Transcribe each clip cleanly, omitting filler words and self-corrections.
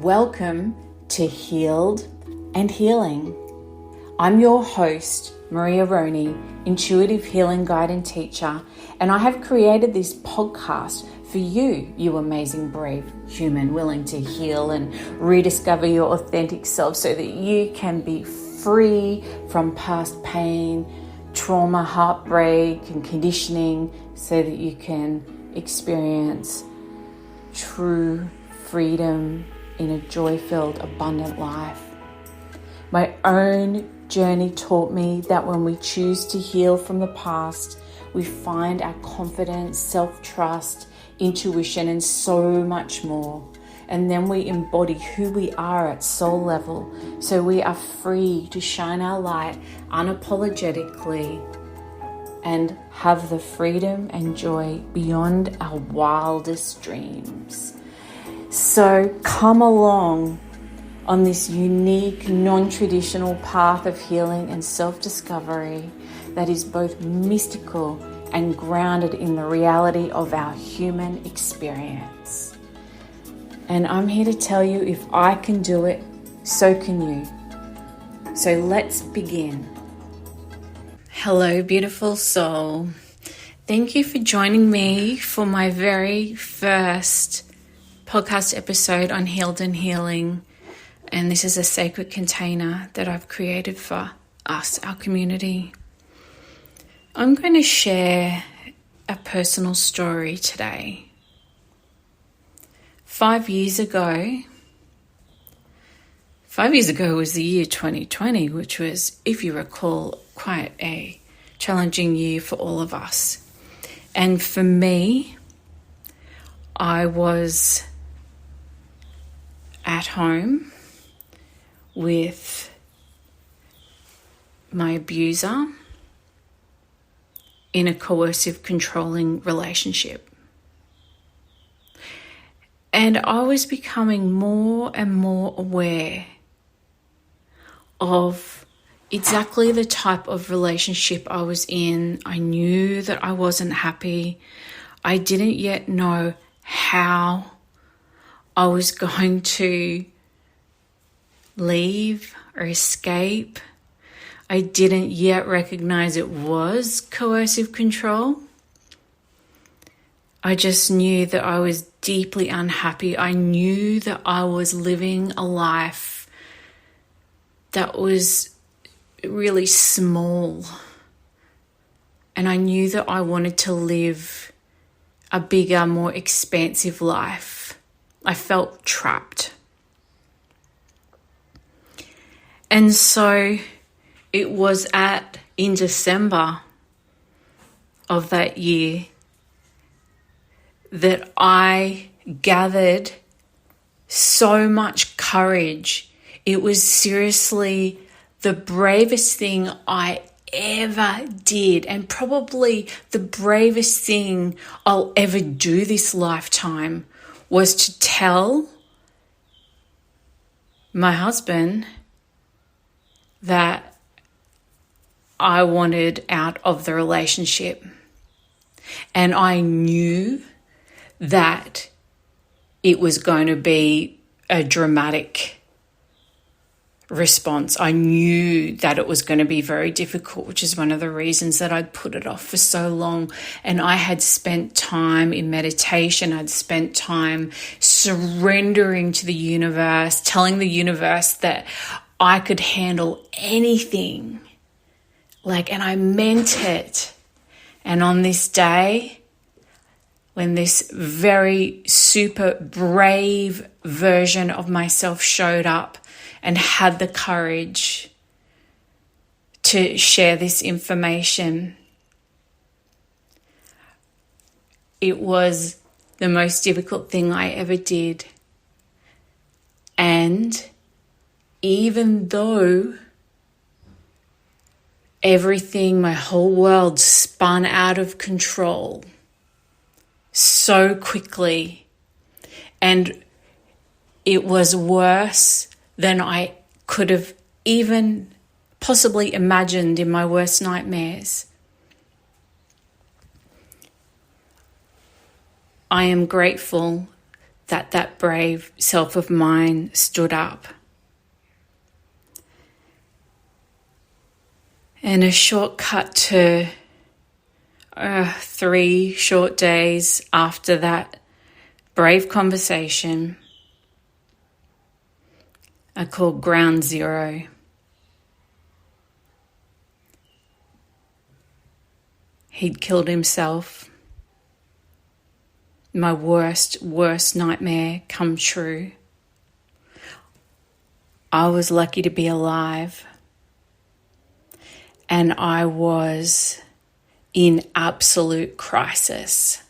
Welcome to Healed and Healing. I'm your host, Maria Roney, intuitive healing guide and teacher, and I have created this podcast for you, you amazing, brave human willing to heal and rediscover your authentic self so that you can be free from past pain, trauma, heartbreak, and conditioning so that you can experience true freedom in a joy-filled, abundant life. My own journey taught me that when we choose to heal from the past, we find our confidence, self-trust, intuition, and so much more. And then we embody who we are at soul level, so we are free to shine our light unapologetically and have the freedom and joy beyond our wildest dreams. So come along on this unique, non-traditional path of healing and self-discovery that is both mystical and grounded in the reality of our human experience. And I'm here to tell you, if I can do it, so can you. So let's begin. Hello, beautiful soul. Thank you for joining me for my very first podcast episode on Healed and Healing. And this is a sacred container that I've created for us, our community. I'm going to share a personal story today. 5 years ago was the year 2020, which was, if you recall, quite a challenging year for all of us. And for me, I was at home with my abuser in a coercive, controlling relationship. And I was becoming more and more aware of exactly the type of relationship I was in. I knew that I wasn't happy. I didn't yet know how I was going to leave or escape. I didn't yet recognize it was coercive control. I just knew that I was deeply unhappy. I knew that I was living a life that was really small. And I knew that I wanted to live a bigger, more expansive life. I felt trapped. And so it was in December of that year that I gathered so much courage. It was seriously the bravest thing I ever did, and probably the bravest thing I'll ever do this lifetime, was to tell my husband that I wanted out of the relationship. And I knew that it was going to be a dramatic response. I knew that it was going to be very difficult, which is one of the reasons that I'd put it off for so long. And I had spent time in meditation. I'd spent time surrendering to the universe, telling the universe that I could handle anything. And I meant it. And on this day, when this very super brave version of myself showed up and had the courage to share this information, it was the most difficult thing I ever did. And even though everything, my whole world spun out of control so quickly, and it was worse than I could have even possibly imagined in my worst nightmares. I am grateful that brave self of mine stood up. And a shortcut to 3 short days after that brave conversation, I called ground zero. He'd killed himself. My worst nightmare come true. I was lucky to be alive. And I was in absolute crisis.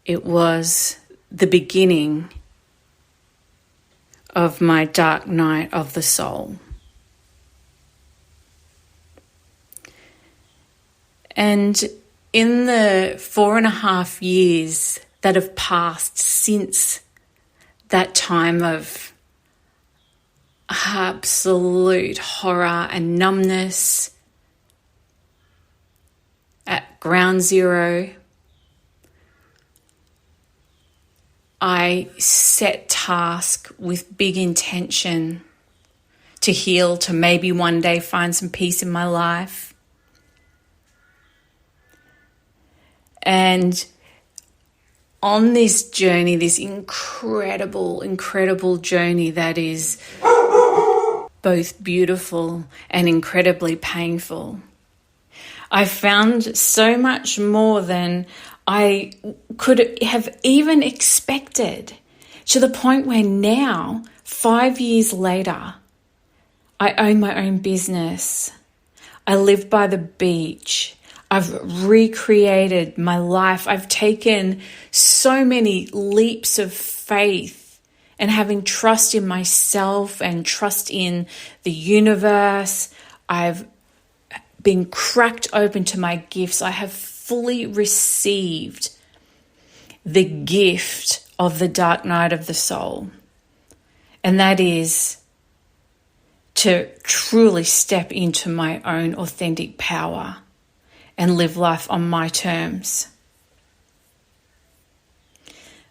It was the beginning of my dark night of the soul. And in the 4.5 years that have passed since that time of absolute horror and numbness at ground zero, I set task with big intention to heal, to maybe one day find some peace in my life. And on this journey, this incredible journey that is both beautiful and incredibly painful, I found so much more than I could have even expected, to the point where now, 5 years later, I own my own business. I live by the beach. I've recreated my life. I've taken so many leaps of faith and having trust in myself and trust in the universe. I've been cracked open to my gifts. I have fully received the gift of the dark night of the soul. And that is to truly step into my own authentic power and live life on my terms.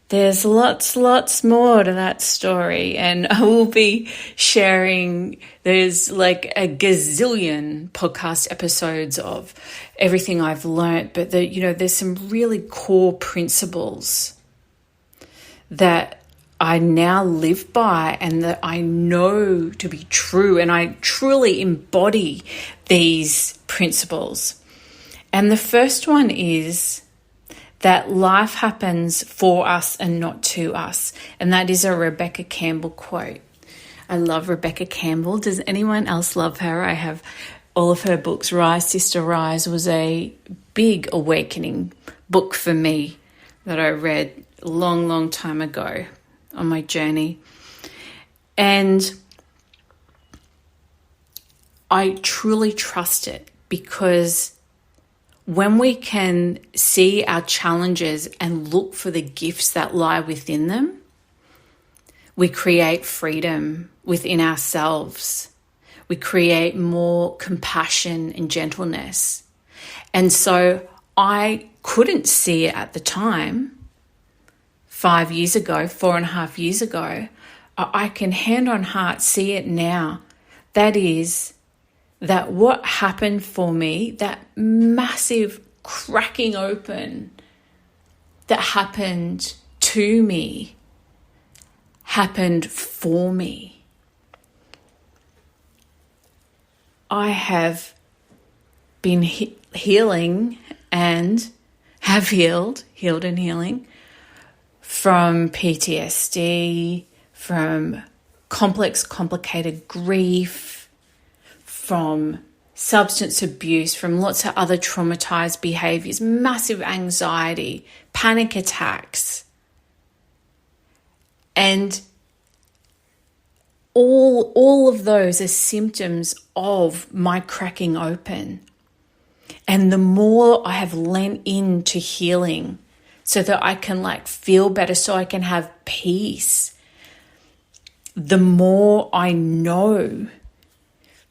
There's lots more to that story, and I will be sharing, there's like a gazillion podcast episodes of everything I've learnt, but there's some really core principles that I now live by and that I know to be true, and I truly embody these principles. And the first one is that life happens for us and not to us. And that is a Rebecca Campbell quote. I love Rebecca Campbell. Does anyone else love her? I have all of her books. Rise, Sister, Rise was a big awakening book for me that I read a long time ago on my journey. And I truly trust it, because when we can see our challenges and look for the gifts that lie within them, we create freedom within ourselves. We create more compassion and gentleness. And so I couldn't see it at the time, 5 years ago, 4.5 years ago. I can hand on heart see it now. That is, that what happened for me, that massive cracking open that happened to me, happened for me. I have been healing and have healed and healing from PTSD, from complicated grief, from substance abuse, from lots of other traumatized behaviors, massive anxiety, panic attacks. And all of those are symptoms of my cracking open. And the more I have lent into healing so that I can feel better, so I can have peace, the more I know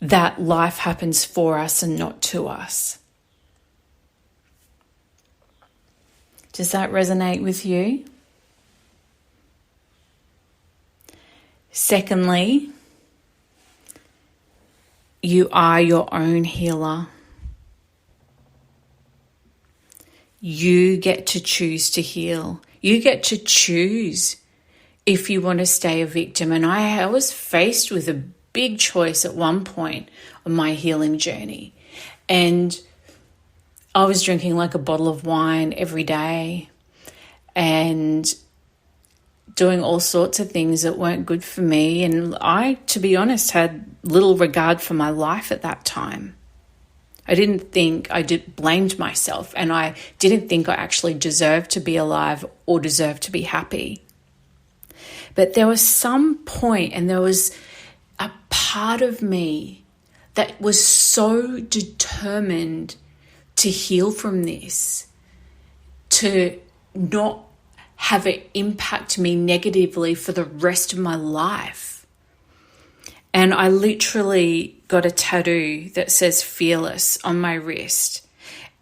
that life happens for us and not to us. Does that resonate with you? Secondly, you are your own healer. You get to choose to heal. You get to choose if you want to stay a victim. And I was faced with a big choice at one point on my healing journey. And I was drinking like a bottle of wine every day and doing all sorts of things that weren't good for me. And I, to be honest, had little regard for my life at that time. I blamed myself, and I didn't think I actually deserved to be alive or deserved to be happy. But there was some point, and there was a part of me that was so determined to heal from this, to not have it impact me negatively for the rest of my life. And I literally got a tattoo that says fearless on my wrist.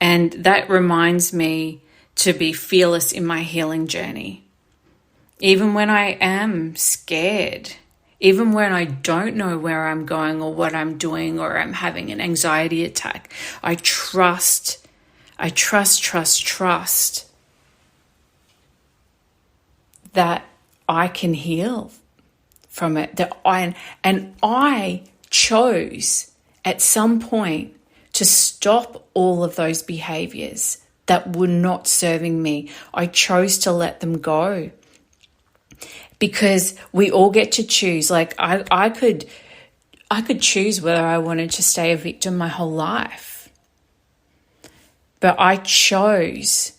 And that reminds me to be fearless in my healing journey. Even when I am scared, even when I don't know where I'm going or what I'm doing, or I'm having an anxiety attack, I trust that I can heal from it. I chose at some point to stop all of those behaviors that were not serving me. I chose to let them go, because we all get to choose. Like I could choose whether I wanted to stay a victim my whole life, but I chose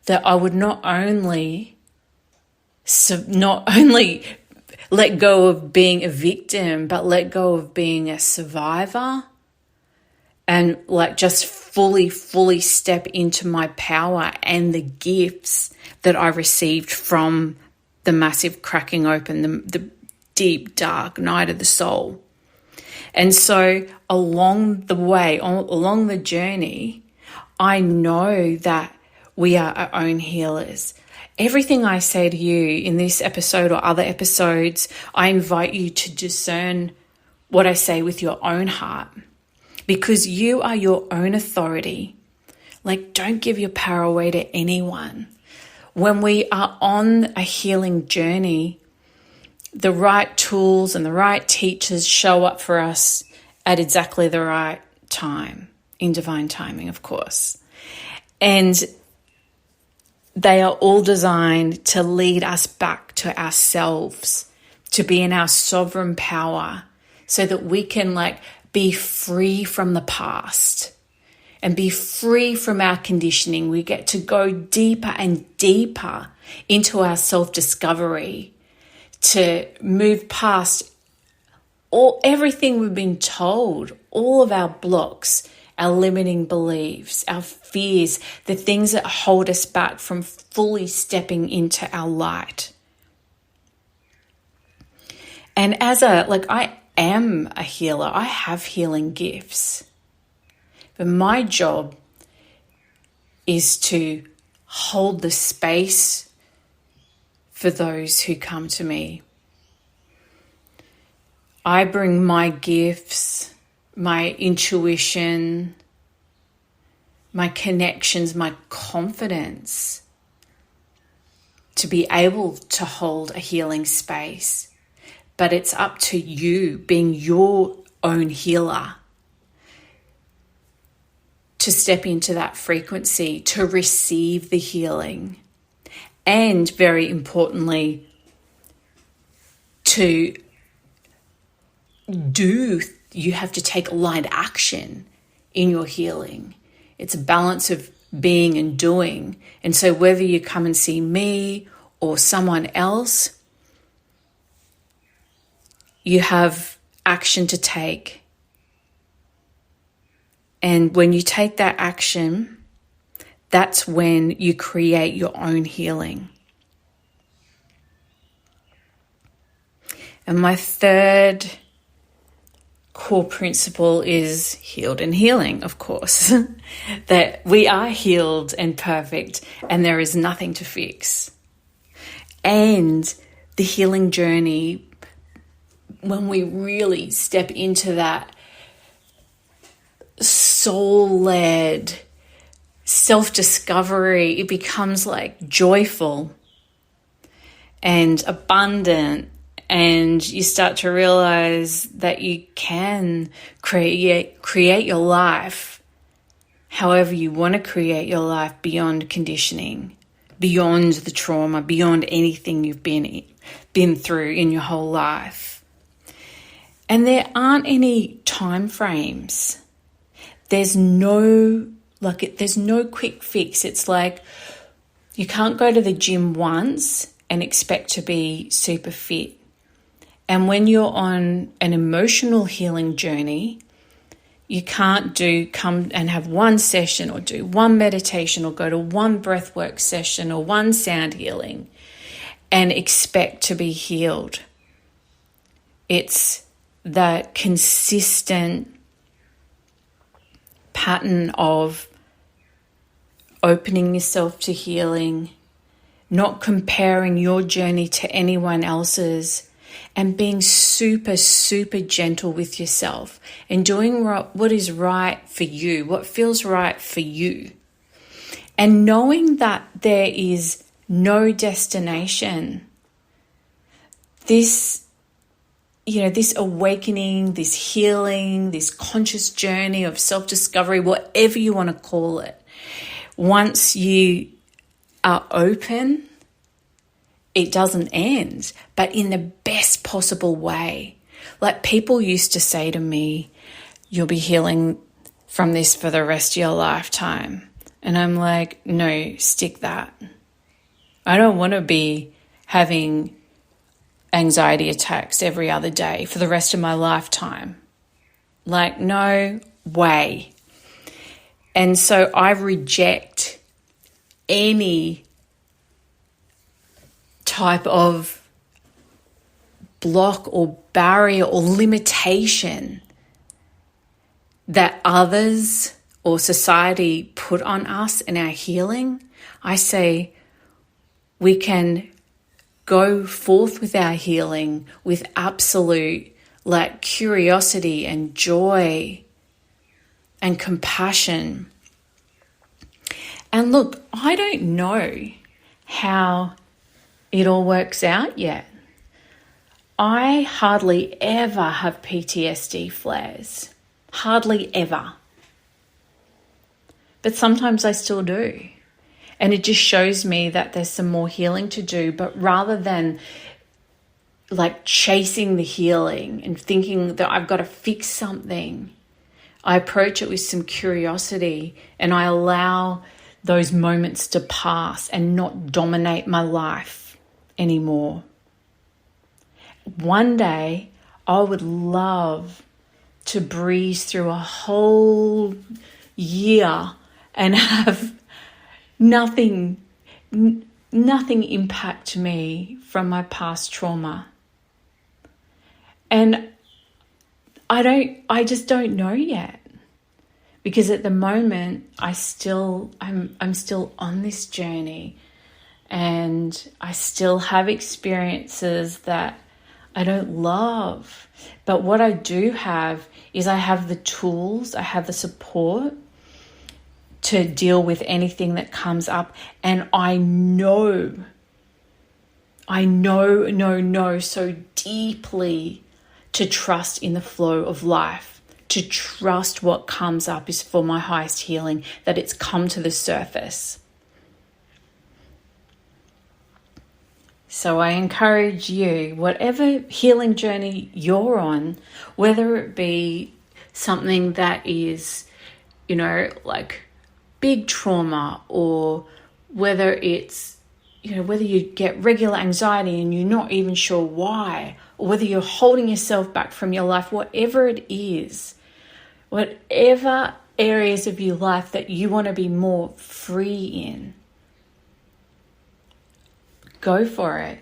that I would not only let go of being a victim, but let go of being a survivor, and like just fully step into my power and the gifts that I received from the massive cracking open, the deep, dark night of the soul. And so along the way, along the journey, I know that we are our own healers. Everything I say to you in this episode or other episodes, I invite you to discern what I say with your own heart, because you are your own authority. Like, don't give your power away to anyone. When we are on a healing journey, the right tools and the right teachers show up for us at exactly the right time, in divine timing, of course. And they are all designed to lead us back to ourselves, to be in our sovereign power, so that we can be free from the past and be free from our conditioning. We get to go deeper and deeper into our self-discovery, to move past everything we've been told, all of our blocks, our limiting beliefs, our fears, the things that hold us back from fully stepping into our light. And I am a healer. I have healing gifts. But my job is to hold the space for those who come to me. I bring my gifts, my intuition, my connections, my confidence to be able to hold a healing space. But it's up to you, being your own healer, to step into that frequency, to receive the healing. And very importantly, you have to take aligned action in your healing. It's a balance of being and doing. And so whether you come and see me or someone else, you have action to take. And when you take that action, that's when you create your own healing. And my third core principle is healed and healing, of course. That we are healed and perfect and there is nothing to fix. And the healing journey, when we really step into that soul-led self-discovery, it becomes like joyful and abundant, and you start to realize that you can create your life however you want to create your life, beyond conditioning, beyond the trauma, beyond anything you've been through in your whole life. And there aren't any time frames. There's no quick fix. It's like you can't go to the gym once and expect to be super fit. And when you're on an emotional healing journey, you can't come and have one session or do one meditation or go to one breathwork session or one sound healing and expect to be healed. It's that consistent pattern of opening yourself to healing, not comparing your journey to anyone else's, and being super, super gentle with yourself and doing what is right for you, what feels right for you. And knowing that there is no destination. This awakening, this healing, this conscious journey of self-discovery, whatever you want to call it, once you are open, it doesn't end, but in the best possible way. Like, people used to say to me, you'll be healing from this for the rest of your lifetime. And I'm like, no, stick that. I don't want to be having anxiety attacks every other day for the rest of my lifetime. Like, no way. And so I reject any type of block or barrier or limitation that others or society put on us in our healing. I say we can go forth with our healing with absolute curiosity and joy and compassion. And look, I don't know how it all works out yet. I hardly ever have PTSD flares. Hardly ever. But sometimes I still do. And it just shows me that there's some more healing to do. But rather than chasing the healing and thinking that I've got to fix something, I approach it with some curiosity, and I allow those moments to pass and not dominate my life anymore. One day, I would love to breeze through a whole year and have nothing impact me from my past trauma. And I just don't know yet. Because at the moment, I'm still on this journey, and I still have experiences that I don't love. But what I do have is I have the tools, I have the support to deal with anything that comes up. And I know so deeply to trust in the flow of life. To trust what comes up is for my highest healing, that it's come to the surface. So I encourage you, whatever healing journey you're on, whether it be something that is, big trauma, or whether it's, whether you get regular anxiety and you're not even sure why, or whether you're holding yourself back from your life, whatever it is, whatever areas of your life that you want to be more free in, go for it.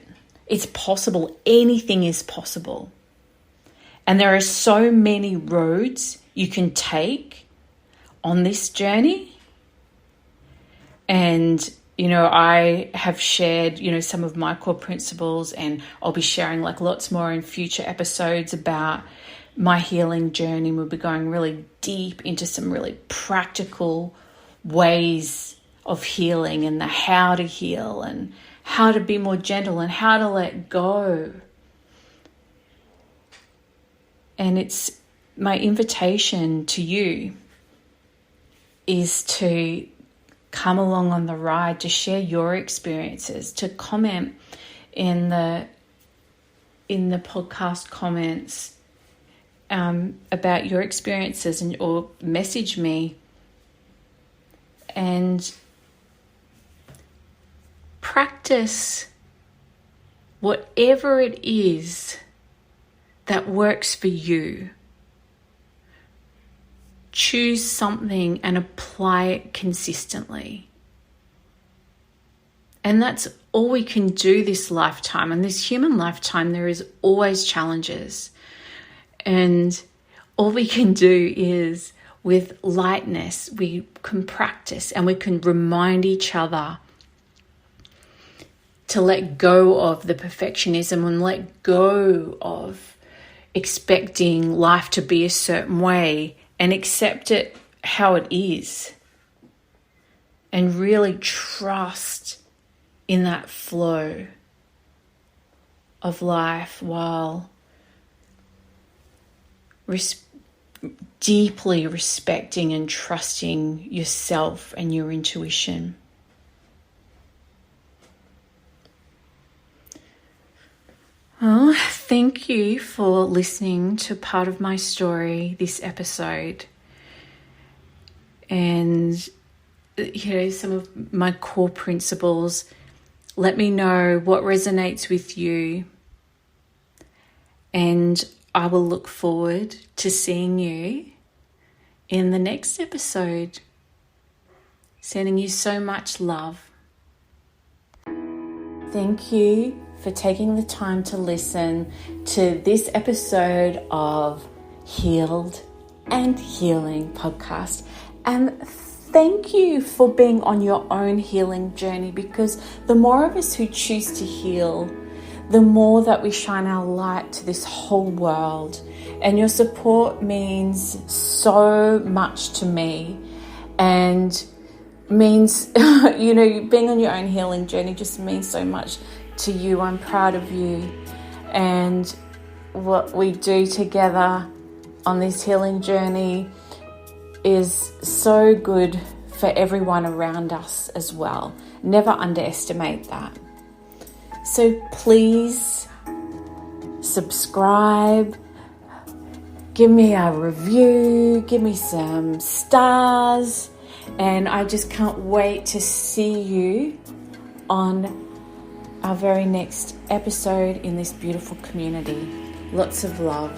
It's possible. Anything is possible. And there are so many roads you can take on this journey. And, I have shared, some of my core principles, and I'll be sharing lots more in future episodes about my healing journey. We'll be going really deep into some really practical ways of healing, and the how to heal, and how to be more gentle, and how to let go. And it's my invitation to you is to come along on the ride, to share your experiences, to comment in the podcast comments about your experiences, or message me, and practice whatever it is that works for you. Choose something and apply it consistently. And that's all we can do this lifetime. And this human lifetime, there is always challenges. And all we can do is, with lightness, we can practice, and we can remind each other to let go of the perfectionism, and let go of expecting life to be a certain way, and accept it how it is, and really trust in that flow of life, while deeply respecting and trusting yourself and your intuition. Well, thank you for listening to part of my story this episode. And, some of my core principles. Let me know what resonates with you. And I will look forward to seeing you in the next episode. Sending you so much love. Thank you for taking the time to listen to this episode of Healed and Healing podcast. And thank you for being on your own healing journey, because the more of us who choose to heal, the more that we shine our light to this whole world. And your support means so much to me, and means, being on your own healing journey just means so much to you. I'm proud of you, and what we do together on this healing journey is so good for everyone around us as well. Never underestimate that. So please subscribe, give me a review, give me some stars, and I just can't wait to see you on our very next episode in this beautiful community. Lots of love.